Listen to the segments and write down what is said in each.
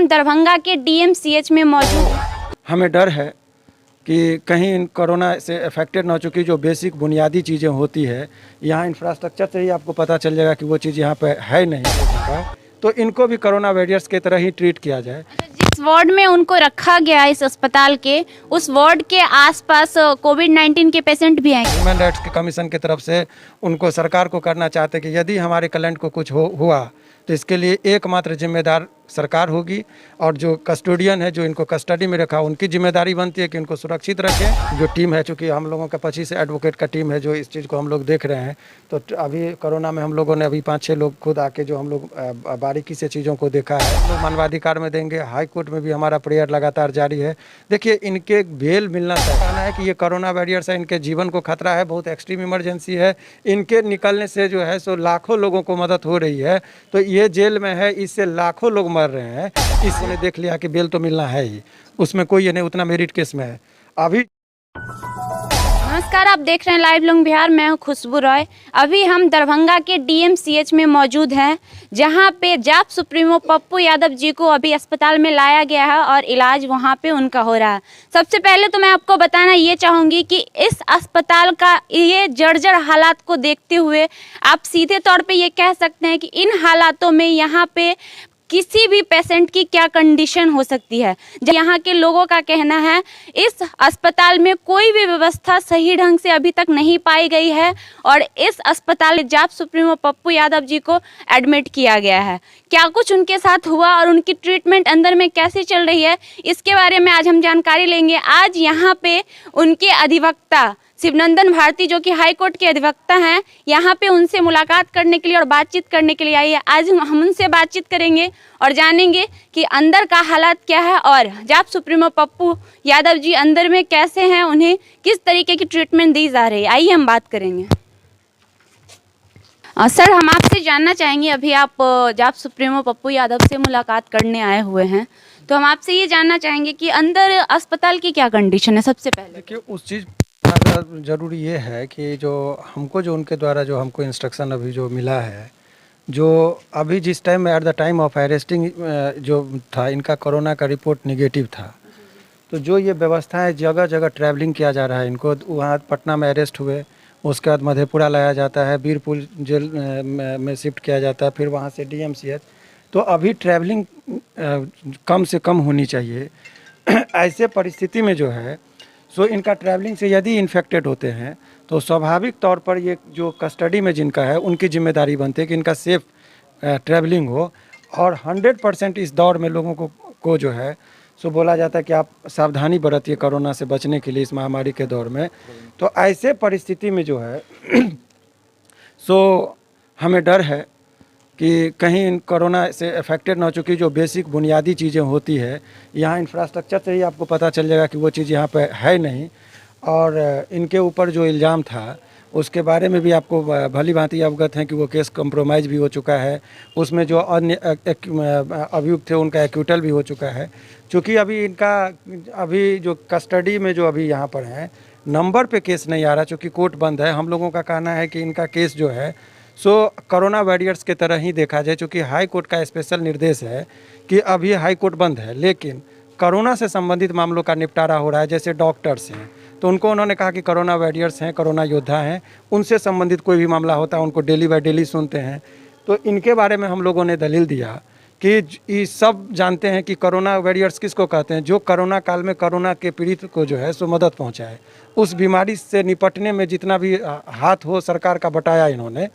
हम दरभंगा के डीएमसीएच में मौजूद हैं। हमें डर है कि कहीं इन कोरोना से अफेक्टेड ना हो, चुकी जो बेसिक बुनियादी चीज़ें होती है यहाँ इंफ्रास्ट्रक्चर से ही आपको पता चल जाएगा कि वो चीज़ यहाँ पे है नहीं का, तो इनको भी कोरोना वॉरियर्स की तरह ही ट्रीट किया जाए। जिस वार्ड में उनको रखा गया इस अस्पताल के, उस वार्ड के आसपास कोविड-19 के पेशेंट भी हैं। ह्यूमन राइट्स के कमीशन की तरफ से उनको सरकार को करना चाहते कि यदि हमारे क्लाइंट को कुछ हुआ तो इसके लिए एकमात्र जिम्मेदार सरकार होगी, और जो कस्टोडियन है, जो इनको कस्टडी में रखा, उनकी जिम्मेदारी बनती है कि इनको सुरक्षित रखें। जो टीम है, चूँकि हम लोगों का 25 एडवोकेट का टीम है जो इस चीज़ को हम लोग देख रहे हैं, तो अभी कोरोना में हम लोगों ने अभी 5-6 लोग खुद आके जो हम लोग बारीकी से चीज़ों को देखा है, हम लोग मानवाधिकार में देंगे। हाई कोर्ट में भी हमारा प्रेयर लगातार जारी है। देखिए, इनके बेल मिलना चाहिए। कहना है कि ये कोरोना वॉरियर्स है, इनके जीवन को खतरा है, बहुत एक्सट्रीम इमरजेंसी है, इनके निकलने से जो है सो लाखों लोगों को मदद हो रही है। तो ये जेल में है, इससे लाखों लोग मर रहे हैं। इसने देख लिया कि बेल तो मिलना है ही, उसमें कोई ये नहीं, उतना मेरिट केस में है अभी। नमस्कार, आप देख रहे हैं लाइव लॉन्ग बिहार। मैं हूं खुशबू रॉय। अभी हम दरभंगा के डीएमसीएच में मौजूद हैं, जहां पे जाप सुप्रीमो पप्पू यादव जी को अभी अस्पताल में लाया गया है और इलाज वहां पे उनका हो रहा है। सबसे पहले तो मैं आपको बताना ये चाहूँगी कि इस अस्पताल का ये जर्जर हालात को देखते हुए आप सीधे तौर पर ये कह सकते हैं कि इन हालातों में यहाँ पे किसी भी पेशेंट की क्या कंडीशन हो सकती है। यहाँ के लोगों का कहना है इस अस्पताल में कोई भी व्यवस्था सही ढंग से अभी तक नहीं पाई गई है और इस अस्पताल में जाप सुप्रीमो पप्पू यादव जी को एडमिट किया गया है। क्या कुछ उनके साथ हुआ और उनकी ट्रीटमेंट अंदर में कैसे चल रही है, इसके बारे में आज हम जानकारी लेंगे। आज यहाँ पे उनके अधिवक्ता शिवनंदन भारती, जो कि हाई कोर्ट के अधिवक्ता हैं, यहाँ पे उनसे मुलाकात करने के लिए और बातचीत करने के लिए आई है। आज हम उनसे बातचीत करेंगे और जानेंगे कि अंदर का हालात क्या है और जाप सुप्रीमो पप्पू यादव जी अंदर में कैसे हैं, उन्हें किस तरीके की ट्रीटमेंट दी जा रही है। आइए हम बात करेंगे। सर, हम आपसे जानना चाहेंगे, अभी आप जाप सुप्रीमो पप्पू यादव से मुलाकात करने आए हुए हैं, तो हम आपसे ये जानना चाहेंगे कि अंदर अस्पताल की क्या कंडीशन है। सबसे पहले देखिए, उस चीज़ ज़रूरी ये है कि जो हमको जो उनके द्वारा जो हमको इंस्ट्रक्शन अभी जो मिला है, जो अभी जिस टाइम में at the time of arresting जो था, इनका कोरोना का रिपोर्ट नेगेटिव था। तो जो ये व्यवस्था है, जगह जगह ट्रैवलिंग किया जा रहा है इनको। वहाँ पटना में अरेस्ट हुए, उसके बाद मधेपुरा लाया जाता है, बीरपुर जेल में शिफ्ट किया जाता है, फिर वहाँ से डीएमसीएच। तो अभी ट्रैवलिंग कम से कम होनी चाहिए। ऐसे परिस्थिति में जो है सो इनका ट्रैवलिंग से यदि इन्फेक्टेड होते हैं तो स्वाभाविक तौर पर ये जो कस्टडी में जिनका है, उनकी जिम्मेदारी बनती है कि इनका सेफ ट्रैवलिंग हो। और 100% इस दौर में लोगों को जो है सो बोला जाता है कि आप सावधानी बरतिए कोरोना से बचने के लिए इस महामारी के दौर में। तो ऐसे परिस्थिति में जो है सो हमें डर है कि कहीं इन कोरोना से अफेक्टेड ना हो, चुकी जो बेसिक बुनियादी चीज़ें होती है यहाँ इंफ्रास्ट्रक्चर से ही आपको पता चल जाएगा कि वो चीज़ यहाँ पे है नहीं। और इनके ऊपर जो इल्ज़ाम था उसके बारे में भी आपको भली भांति अवगत हैं कि वो केस कंप्रोमाइज़ भी हो चुका है। उसमें जो अन्य अभियुक्त थे उनका एक्यूटल भी हो चुका है। चूँकि अभी इनका अभी जो कस्टडी में जो अभी यहाँ पर हैं, नंबर पे केस नहीं आ रहा, चूँकि कोर्ट बंद है। हम लोगों का कहना है कि इनका केस जो है सो कोरोना वॉरियर्स के तरह ही देखा जाए, चूँकि हाई कोर्ट का स्पेशल निर्देश है कि अभी हाई कोर्ट बंद है, लेकिन कोरोना से संबंधित मामलों का निपटारा हो रहा है। जैसे डॉक्टर्स हैं, तो उनको उन्होंने कहा कि कोरोना वॉरियर्स हैं, कोरोना योद्धा हैं, उनसे संबंधित कोई भी मामला होता है उनको डेली बाय डेली सुनते हैं। तो इनके बारे में हम लोगों ने दलील दिया कि ये सब जानते हैं कि कोरोना वॉरियर्स किसको कहते हैं, जो कोरोना काल में कोरोना के पीड़ित को जो है सो मदद पहुँचाए। उस बीमारी से निपटने में जितना भी हाथ हो सरकार का बटाया इन्होंने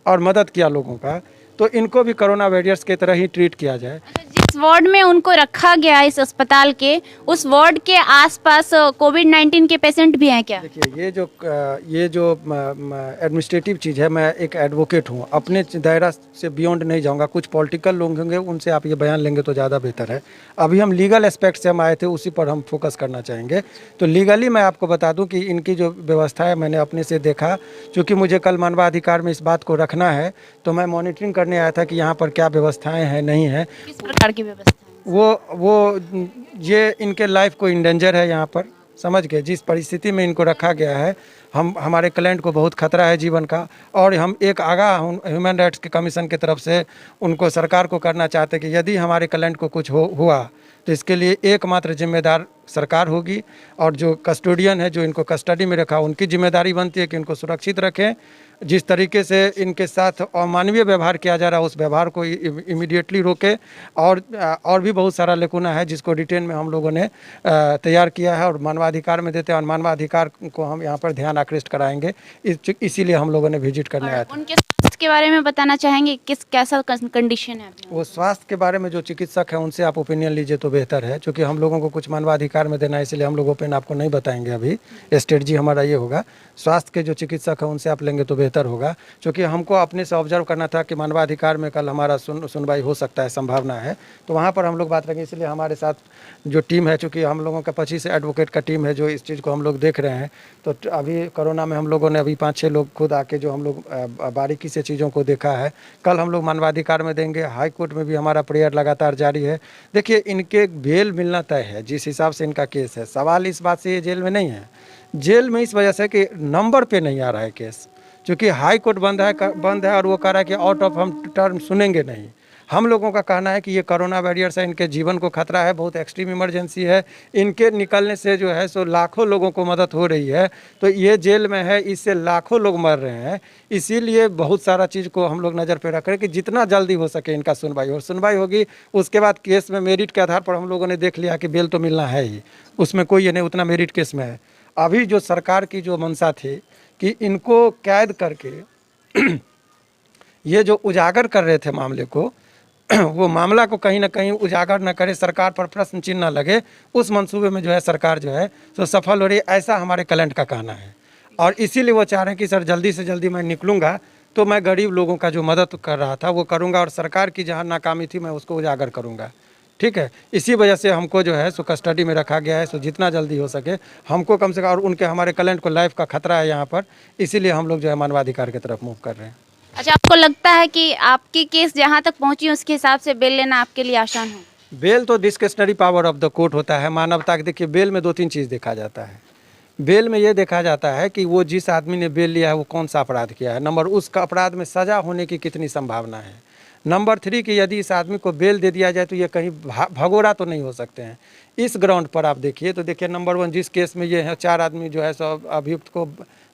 और मदद किया लोगों का, तो इनको भी कोरोना वॉरियर्स की तरह ही ट्रीट किया जाए। जिस वार्ड में उनको रखा गया इस अस्पताल के, उस वार्ड के आसपास कोविड-19 के पेशेंट भी हैं क्या? देखिए, ये जो एडमिनिस्ट्रेटिव चीज़ है, मैं एक एडवोकेट हूँ, अपने दायरा से बियॉन्ड नहीं जाऊँगा। कुछ पॉलिटिकल लोग होंगे, उनसे आप ये बयान लेंगे तो ज़्यादा बेहतर है। अभी हम लीगल एस्पेक्ट से हम आए थे, उसी पर हम फोकस करना चाहेंगे। तो लीगली मैं आपको बता दूँ कि इनकी जो व्यवस्था है मैंने अपने से देखा। चूँकि मुझे कल मानवाधिकार में इस बात को रखना है, तो मैं मॉनिटरिंग करने आया था कि यहाँ पर क्या व्यवस्थाएँ हैं, नहीं है, किस प्रकार की व्यवस्था है? वो ये इनके लाइफ को इंडेंजर है यहाँ पर। समझ गए। जिस परिस्थिति में इनको रखा गया है, हमारे क्लाइंट को बहुत खतरा है जीवन का, और हम एक आगाह ह्यूमन राइट्स के कमीशन की तरफ से उनको सरकार को करना चाहते हैं कि यदि हमारे क्लाइंट को कुछ हुआ तो इसके लिए एकमात्र जिम्मेदार सरकार होगी, और जो कस्टोडियन है, जो इनको कस्टडी में रखा, उनकी जिम्मेदारी बनती है कि इनको सुरक्षित रखें। जिस तरीके से इनके साथ अमानवीय व्यवहार किया जा रहा है, उस व्यवहार को इमीडिएटली रोके। और भी बहुत सारा लेकुना है जिसको डिटेन में हम लोगों ने तैयार किया है और मानवाधिकार में देते हैं, और मानवाधिकार को हम यहाँ पर ध्यान आकृष्ट कराएंगे। इसीलिए हम लोगों ने विजिट करने आए थे। उनके स्वास्थ्य के बारे में बताना चाहेंगे, कैसा कंडीशन है अभी? वो स्वास्थ्य के बारे में जो चिकित्सक है उनसे आप ओपिनियन लीजिए तो बेहतर है, क्योंकि हम लोगों को कुछ मानवाधिकार में देना है, इसलिए हम लोग ओपिनियन आपको नहीं बताएंगे। अभी स्ट्रेटजी हमारा ये होगा, स्वास्थ्य के जो चिकित्सक है उनसे आप लेंगे तो बेहतर होगा, क्योंकि हमको अपने से ऑब्जर्व करना था कि मानवाधिकार में कल हमारा सुनवाई हो सकता है, संभावना है, तो वहाँ पर हम लोग बात करेंगे। इसलिए हमारे साथ जो टीम है, चूँकि हम लोगों का 25 एडवोकेट का टीम है जो इस चीज़ को हम लोग देख रहे हैं, तो अभी कोरोना में हम लोगों ने अभी 5-6 लोग खुद आके जो हम लोग बारीकी से चीज़ों को देखा है, कल हम लोग मानवाधिकार में देंगे। हाई कोर्ट में भी हमारा प्रेयर लगातार जारी है। देखिए, इनके बेल मिलना तय है जिस हिसाब से इनका केस है। सवाल इस बात से ये जेल में नहीं है, जेल में इस वजह से कि नंबर पे नहीं आ रहा है केस, क्योंकि हाई कोर्ट बंद है और वो कह रहा है कि आउट ऑफ हम टर्म सुनेंगे नहीं। हम लोगों का कहना है कि ये कोरोना वॉरियर है, इनके जीवन को खतरा है, बहुत एक्सट्रीम इमरजेंसी है, इनके निकलने से जो है सो लाखों लोगों को मदद हो रही है, तो ये जेल में है, इससे लाखों लोग मर रहे हैं। इसीलिए बहुत सारा चीज़ को हम लोग नज़र पे रख रहे हैं कि जितना जल्दी हो सके इनका सुनवाई होगी। उसके बाद केस में मेरिट के आधार पर हम लोगों ने देख लिया कि बेल तो मिलना है ही, उसमें कोई ये नहीं, उतना मेरिट केस में है। अभी जो सरकार की जो मंशा थी कि इनको कैद करके ये जो उजागर कर रहे थे मामले को, वो मामला को कहीं ना कहीं उजागर न करे, सरकार पर प्रश्न चिन्ह न लगे, उस मंसूबे में जो है सरकार जो है तो सफल हो रही है, ऐसा हमारे क्लाइंट का कहना है। और इसीलिए वो चाह रहे हैं कि सर जल्दी से जल्दी मैं निकलूँगा तो मैं गरीब लोगों का जो मदद कर रहा था वो करूँगा, और सरकार की जहाँ नाकामी थी मैं उसको उजागर करूँगा। ठीक है, इसी वजह से हमको जो है सो कस्टडी में रखा गया है। सो जितना जल्दी हो सके हमको कम से कम, और उनके हमारे क्लाइंट को लाइफ का खतरा है यहाँ पर, इसीलिए हम लोग जो है मानवाधिकार की तरफ मूव कर रहे हैं। अच्छा, आपको लगता है कि आपकी केस जहाँ तक पहुँची उसके हिसाब से बेल लेना आपके लिए आसान हो? बेल तो discretionary power of the court होता है, मानवता के। देखिए, बेल में 2-3 चीज़ देखा जाता है। बेल में ये देखा जाता है कि वो जिस आदमी ने बेल लिया है वो कौन सा अपराध किया है, नंबर उसका अपराध में सज़ा होने की कितनी संभावना है, नंबर 3 कि यदि इस आदमी को बेल दे दिया जाए तो ये कहीं भगोड़ा तो नहीं हो सकते हैं। इस ग्राउंड पर आप देखिए तो देखिए, नंबर 1 जिस केस में ये है 4 आदमी जो है सब अभियुक्त को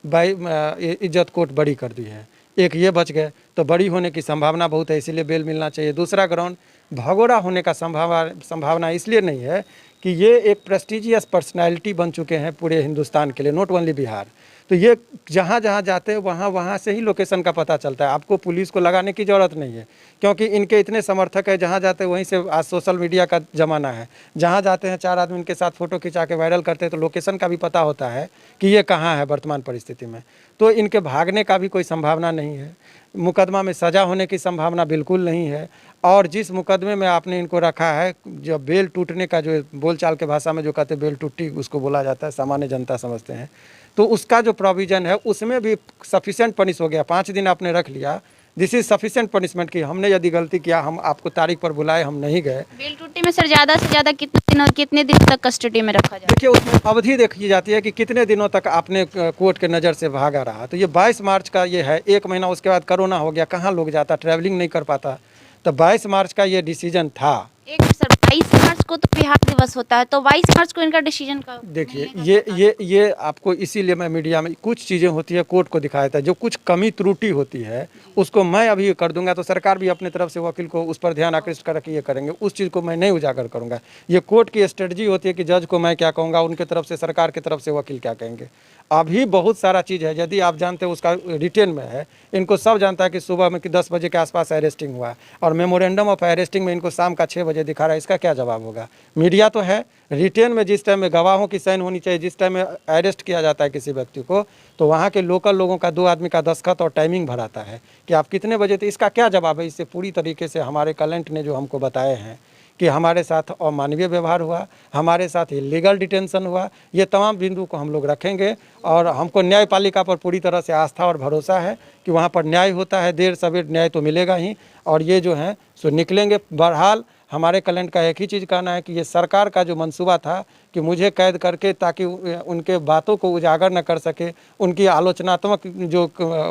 इज्जत कोर्ट बड़ी कर दी है, एक ये बच गए, तो बड़ी होने की संभावना बहुत है, इसीलिए बेल मिलना चाहिए। दूसरा ग्राउंड, भगोड़ा होने का संभावना इसलिए नहीं है कि ये एक प्रेस्टिजियस पर्सनैलिटी बन चुके हैं पूरे हिंदुस्तान के लिए, नॉट ओनली बिहार। तो ये जहाँ जहाँ जाते हैं वहाँ से ही लोकेशन का पता चलता है, आपको पुलिस को लगाने की ज़रूरत नहीं है, क्योंकि इनके इतने समर्थक है, जहाँ जाते हैं वहीं से। आज सोशल मीडिया का ज़माना है, जहाँ जाते हैं 4 आदमी इनके साथ फ़ोटो खिंचा के वायरल करते हैं, तो लोकेशन का भी पता होता है कि ये कहाँ है वर्तमान परिस्थिति में। तो इनके भागने का भी कोई संभावना नहीं है, मुकदमा में सज़ा होने की संभावना बिल्कुल नहीं है। और जिस मुकदमे में आपने इनको रखा है, जो बेल टूटने का, जो बोलचाल के भाषा में जो कहते हैं बेल टूटी, उसको बोला जाता है, सामान्य जनता समझते हैं, तो उसका जो प्रोविज़न है उसमें भी सफिशिएंट पनिश हो गया। 5 दिन आपने रख लिया, दिस इज सफिशिएंट पनिशमेंट कि हमने यदि गलती किया, हम आपको तारीख पर बुलाए, हम नहीं गए। बेल टूटी में सर ज़्यादा से ज़्यादा कितने दिन तक कस्टडी में रखा जाए? देखिए, उसमें अवधि देखी जाती है कि कितने दिनों तक आपने कोर्ट के नज़र से भागा रहा। तो ये 22 मार्च का ये है, 1 महीना उसके बाद कोरोना हो गया, कहाँ लोग जाता, ट्रैवलिंग नहीं कर पाता, तो 22 मार्च का ये डिसीजन था। एक सर 22 मार्च को तो बिहार दिवस होता है, तो 22 मार्च को इनका डिसीजन का देखिए, ये आपको, इसीलिए मैं मीडिया में कुछ चीज़ें होती है कोर्ट को दिखाया था, जो कुछ कमी त्रुटि होती है उसको मैं अभी कर दूंगा, तो सरकार भी अपने तरफ से वकील को उस पर ध्यान आकृष्ट कर के ये करेंगे, उस चीज़ को मैं नहीं उजागर करूंगा। ये कोर्ट की स्ट्रेटजी होती है कि जज को मैं क्या कहूँगा, उनके तरफ से, सरकार की तरफ से वकील क्या कहेंगे। अभी बहुत सारा चीज़ है, यदि आप जानते हैं उसका रिटेन में है, इनको सब जानता है कि सुबह में कि 10 बजे के आसपास अरेस्टिंग हुआ, और मेमोरेंडम ऑफ अरेस्टिंग में इनको शाम का 6 बजे दिखा रहा है, इसका क्या जवाब होगा? मीडिया तो है, रिटेन में जिस टाइम में गवाहों की साइन होनी चाहिए, जिस टाइम में अरेस्ट किया जाता है किसी व्यक्ति को, तो वहाँ के लोकल लोगों का 2 आदमी का दस्तखत और टाइमिंग भराता है कि आप कितने बजे थे, इसका क्या जवाब है? इससे पूरी तरीके से हमारे क्लाइंट ने जो हमको बताए हैं कि हमारे साथ अमानवीय व्यवहार हुआ, हमारे साथ इलीगल डिटेंशन हुआ, ये तमाम बिंदु को हम लोग रखेंगे, और हमको न्यायपालिका पर पूरी तरह से आस्था और भरोसा है कि वहाँ पर न्याय होता है, देर सवेर न्याय तो मिलेगा ही, और ये जो हैं सो निकलेंगे। बहरहाल हमारे क्लाइंट का एक ही चीज़ कहना है कि ये सरकार का जो मंसूबा था कि मुझे कैद करके ताकि उनके बातों को उजागर न कर सके, उनकी आलोचनात्मक जो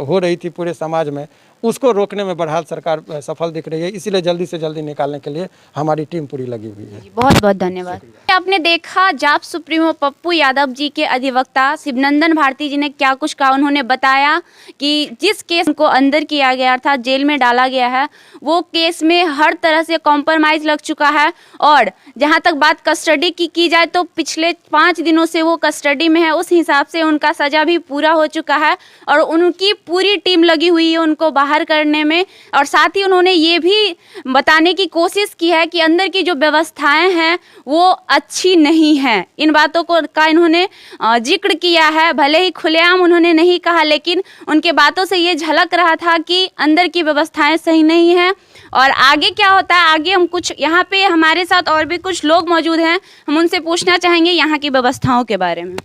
हो रही थी पूरे समाज में, उसको रोकने में बहरहाल सरकार सफल दिख रही है। इसीलिए जल्दी से जल्दी निकालने के लिए हमारी टीम पूरी लगी हुई है। बहुत बहुत धन्यवाद। आपने देखा जाप सुप्रीमो पप्पू यादव जी के अधिवक्ता शिवनंदन भारती जी ने क्या कुछ कहा। उन्होंने बताया कि जिस केस को अंदर किया गया था, जेल में डाला गया है, वो केस में हर तरह से कॉम्प्रोमाइज लग चुका है। और जहां तक बात कस्टडी की जाए तो पिछले 5 दिनों से वो कस्टडी में है, उस हिसाब से उनका सजा भी पूरा हो चुका है और उनकी पूरी टीम लगी हुई है उनको बाहर करने में। और साथ ही उन्होंने ये भी बताने की कोशिश की है कि अंदर की जो व्यवस्थाएं हैं वो अच्छी नहीं है। इन बातों का इन्होंने जिक्र किया है, भले ही खुलेआम उन्होंने नहीं कहा, लेकिन उनके बातों से ये झलक रहा था कि अंदर की व्यवस्थाएं सही नहीं है। और आगे क्या होता है, आगे हम कुछ यहाँ पे हमारे साथ और भी कुछ लोग मौजूद हैं, हम उनसे पूछना चाहेंगे यहाँ की व्यवस्थाओं के बारे में।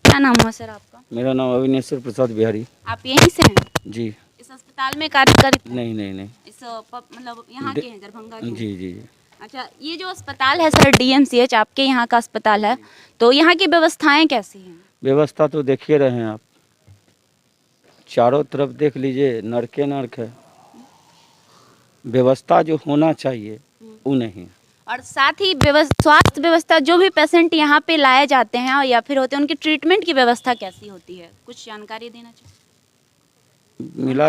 क्या नाम हुआ सर आपका? मेरा नाम अविनेश्वर प्रसाद बिहारी। आप यहीं से हैं? जी। इस अस्पताल में कार्य करते हैं? नहीं। इस मतलब यहाँ के हैं, दरभंगा के? जी। अच्छा, ये जो अस्पताल है सर डीएमसीएच, आपके यहाँ का अस्पताल है, तो यहाँ की व्यवस्थाएं कैसी हैं? व्यवस्था तो देखिए रहे हैं आप, चारों तरफ देख लीजिए, नरके नरक है। व्यवस्था जो होना चाहिए वो नहीं। और साथ ही स्वास्थ्य व्यवस्था, जो भी पेशेंट यहाँ पे लाए जाते हैं और या फिर होते हैं, उनकी ट्रीटमेंट की व्यवस्था कैसी होती है, कुछ जानकारी देना चाहिए।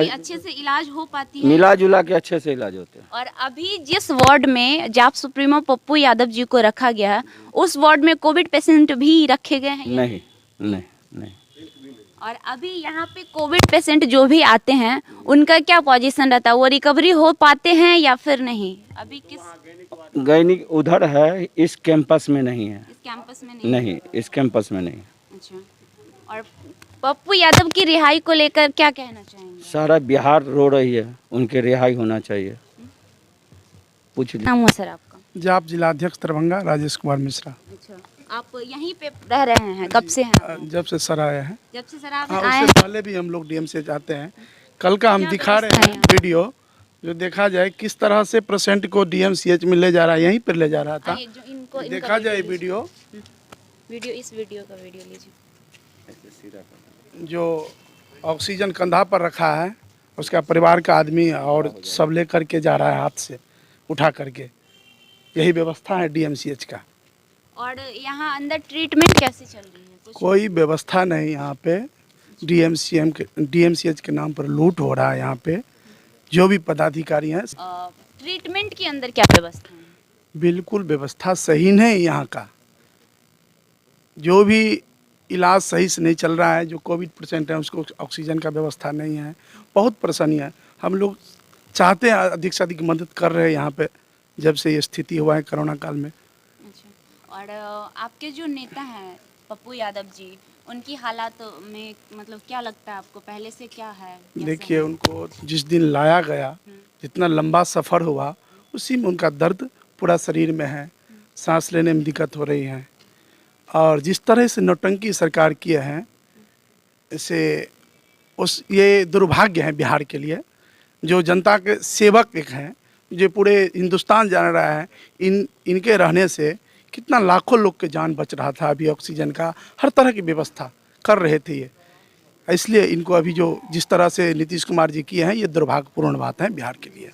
अच्छे से इलाज हो पाती है? मिला जुला के अच्छे से इलाज होते हैं। और अभी जिस वार्ड में जाप सुप्रीमो पप्पू यादव जी को रखा गया है, उस वार्ड में कोविड पेशेंट भी रखे गए हैं? नहीं। और अभी यहाँ पे कोविड पेशेंट जो भी आते हैं उनका क्या पोजीशन रहता है, वो रिकवरी हो पाते हैं या फिर नहीं? अभी किस गैनिक उधर है, इस कैंपस में नहीं है। इस कैंपस में नहीं, इस कैंपस में नहीं। अच्छा, और पप्पू यादव की रिहाई को लेकर क्या कहना चाहेंगे? सारा बिहार रो रही है, उनके रिहाई होना चाहिए। पूछ लीजिए। नाम हुआ सर आपका? जाप जिलाध्यक्ष दरभंगा राजेश कुमार मिश्रा। अच्छा, आप यहीं पे रह रहे हैं, कब से हैं? जब से सर आए हैं। जब से सर आप हाँ, आए उससे हैं? पहले भी हम लोग डीएम से जाते हैं। कल का हम दिखा रहे हैं वीडियो, जो देखा जाए किस तरह से पेशेंट को डीएमसीएच में ले जा रहा है, यहीं पर ले जा रहा था। देखा जाए वीडियो, इस वीडियो का वीडियो लीजिए। जो ऑक्सीजन कंधा पर रखा है, उसका परिवार का आदमी और सब ले करके जा रहा है, हाथ से उठा करके। यही व्यवस्था है डीएमसीएच का। और यहाँ अंदर ट्रीटमेंट कैसे चल रही है? कोई व्यवस्था नहीं यहाँ पे। डीएमसीएच के नाम पर लूट हो रहा है यहाँ पे। जो भी पदाधिकारी हैं, ट्रीटमेंट के अंदर क्या व्यवस्था है? बिल्कुल व्यवस्था सही नहीं यहाँ का। जो भी इलाज सही से नहीं चल रहा है, जो कोविड पेशेंट है उसको ऑक्सीजन का व्यवस्था नहीं है। बहुत परेशानी है। हम लोग चाहते हैं अधिक से अधिक मदद कर रहे हैं यहाँ पे, जब से ये स्थिति हुआ है कोरोना काल में। अच्छा, और आपके जो नेता हैं पप्पू यादव जी, उनकी हालात में मतलब क्या लगता है आपको, पहले से क्या है? देखिए, उनको जिस दिन लाया गया, जितना लंबा सफ़र हुआ, उसी में उनका दर्द पूरा शरीर में है, सांस लेने में दिक्कत हो रही है। और जिस तरह से नौटंकी सरकार किए हैं, इसे ये दुर्भाग्य है बिहार के लिए। जो जनता के सेवक एक हैं, जो पूरे हिंदुस्तान जान रहा है, इनके रहने से कितना लाखों लोग के जान बच रहा था। अभी ऑक्सीजन का हर तरह की व्यवस्था कर रहे थे ये। इसलिए इनको अभी जो जिस तरह से नीतीश कुमार जी किए हैं, ये दुर्भाग्यपूर्ण बात है बिहार के लिए।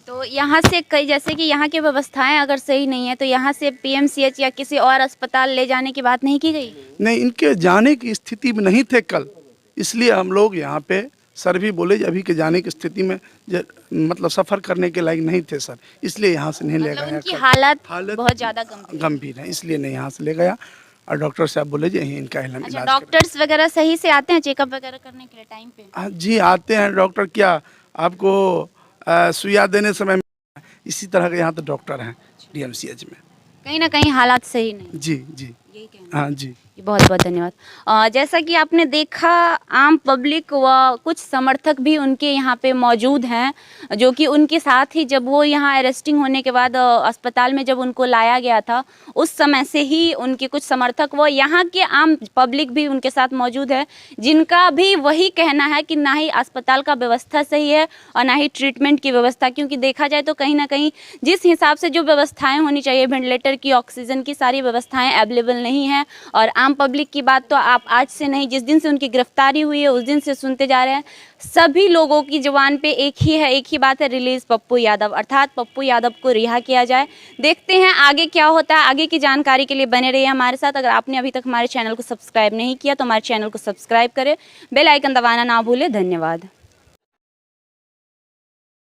तो यहाँ से कई, जैसे कि यहाँ की व्यवस्थाएं अगर सही नहीं है, तो यहाँ से पीएमसीएच या किसी और अस्पताल ले जाने की बात नहीं की गई? नहीं, इनके जाने की स्थिति में नहीं थे कल, इसलिए हम लोग यहाँ पे सर भी बोले अभी के जाने की स्थिति में मतलब सफ़र करने के लायक नहीं थे सर, इसलिए यहाँ से नहीं ले गया। उनकी हालत बहुत ज़्यादा गंभीर है, इसलिए नहीं यहाँ से ले गया। और डॉक्टर साहब बोले जी यहीं इनका इलाज। अच्छा, डॉक्टर्स वगैरह सही से आते हैं चेकअप वगैरह करने के लिए टाइम पे? जी आते हैं डॉक्टर। क्या आपको सुइया देने समय इसी तरह के यहाँ तो डॉक्टर हैं डीएमसीएच में। कहीं ना कहीं हालात सही नहीं। जी। यही कहना हाँ जी। बहुत बहुत धन्यवाद। जैसा कि आपने देखा, आम पब्लिक व कुछ समर्थक भी उनके यहाँ पे मौजूद हैं, जो कि उनके साथ ही जब वो यहाँ अरेस्टिंग होने के बाद अस्पताल में जब उनको लाया गया था, उस समय से ही उनके कुछ समर्थक व यहाँ के आम पब्लिक भी उनके साथ मौजूद है, जिनका भी वही कहना है कि ना ही अस्पताल का व्यवस्था सही है और ना ही ट्रीटमेंट की व्यवस्था। क्योंकि देखा जाए तो कहीं ना कहीं जिस हिसाब से जो व्यवस्थाएँ होनी चाहिए, वेंटिलेटर की, ऑक्सीजन की, सारी व्यवस्थाएँ अवेलेबल नहीं हैं। और आम पब्लिक की बात तो आप आज से नहीं, जिस दिन से उनकी गिरफ्तारी हुई है उस दिन से सुनते जा रहे हैं। सभी लोगों की जुबान पे एक ही बात है, रिलीज पप्पू यादव, अर्थात पप्पू यादव को रिहा किया जाए। देखते हैं आगे क्या होता है। आगे की जानकारी के लिए बने रहिए हमारे साथ। अगर आपने अभी तक हमारे चैनल को सब्सक्राइब नहीं किया तो हमारे चैनल को सब्सक्राइब करें, बेल आइकन दबाना ना भूलें। धन्यवाद।